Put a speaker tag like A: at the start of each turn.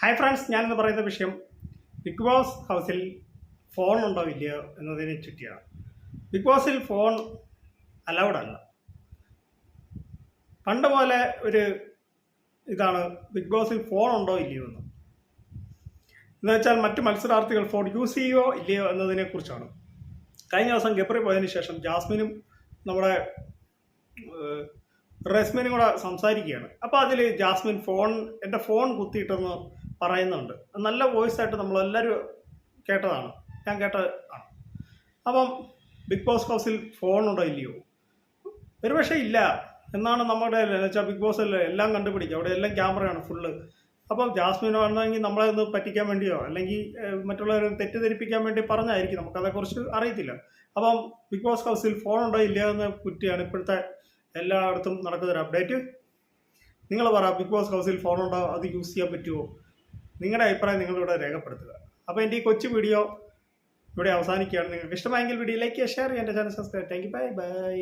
A: Hi friends, ഞാനിന്ന് പറയുന്ന വിഷയം ബിഗ് ബോസ് ഹൗസിൽ ഫോൺ ഉണ്ടോ ഇല്ലയോ എന്നതിനെ ചുറ്റിയാണ്. ബിഗ് ബോസിൽ ഫോൺ അലൗഡ് അല്ല. പണ്ട് പോലെ ഒരു ഇതാണ് ബിഗ് ബോസിൽ ഫോൺ ഉണ്ടോ ഇല്ലയോ എന്ന് വെച്ചാൽ മറ്റു മത്സരാർത്ഥികൾ ഫോൺ യൂസ് ചെയ്യുമോ ഇല്ലയോ എന്നതിനെ കുറിച്ചാണ്. കഴിഞ്ഞ ദിവസം ഗബ്രി പോയതിനു ശേഷം ജാസ്മിനും നമ്മുടെ റസ്മിനും കൂടെ സംസാരിക്കുകയാണ്. അപ്പോൾ അതിൽ ജാസ്മിൻ എൻ്റെ ഫോൺ കുത്തിയിട്ടെന്ന് പറയുന്നുണ്ട്. നല്ല വോയിസ് ആയിട്ട് നമ്മളെല്ലാവരും കേട്ടതാണ്, ഞാൻ കേട്ടതാണ്. അപ്പം ബിഗ് ബോസ് ഹൗസിൽ ഫോൺ ഉണ്ടോ ഇല്ലയോ? ഒരുപക്ഷെ ഇല്ല എന്നാണ് നമ്മുടെ വെച്ചാൽ ബിഗ് ബോസിൽ എല്ലാം കണ്ടുപിടിക്കുക, അവിടെ എല്ലാം ക്യാമറയാണ് ഫുള്ള്. അപ്പം ജാസ്മിൻ വന്നെങ്കിൽ നമ്മളെ ഒന്ന് പറ്റിക്കാൻ വേണ്ടിയോ അല്ലെങ്കിൽ മറ്റുള്ളവരെ തെറ്റിദ്ധരിപ്പിക്കാൻ വേണ്ടി പറഞ്ഞായിരിക്കും, നമുക്കതേക്കുറിച്ച് അറിയത്തില്ല. അപ്പം ബിഗ് ബോസ് ഹൗസിൽ ഫോൺ ഉണ്ടോ ഇല്ലയോ എന്ന കുറ്റിയാണ് ഇപ്പോഴത്തെ എല്ലായിടത്തും നടക്കുന്നൊരു അപ്ഡേറ്റ്. നിങ്ങൾ പറ, ബിഗ് ബോസ് ഹൗസിൽ ഫോൺ ഉണ്ടോ, അത് യൂസ് ചെയ്യാൻ പറ്റുമോ? നിങ്ങളുടെ അഭിപ്രായം നിങ്ങളിവിടെ രേഖപ്പെടുത്തുക. അപ്പോൾ എൻ്റെ ഈ കൊച്ചു വീഡിയോ ഇവിടെ അവസാനിക്കുകയാണ്. നിങ്ങൾക്ക് ഇഷ്ടമായെങ്കിൽ വീഡിയോ ലൈക്ക് ചെയ്യുക, ഷെയർ ചെയ്യുക, എൻ്റെ channel subscribe. Thank you, bye bye.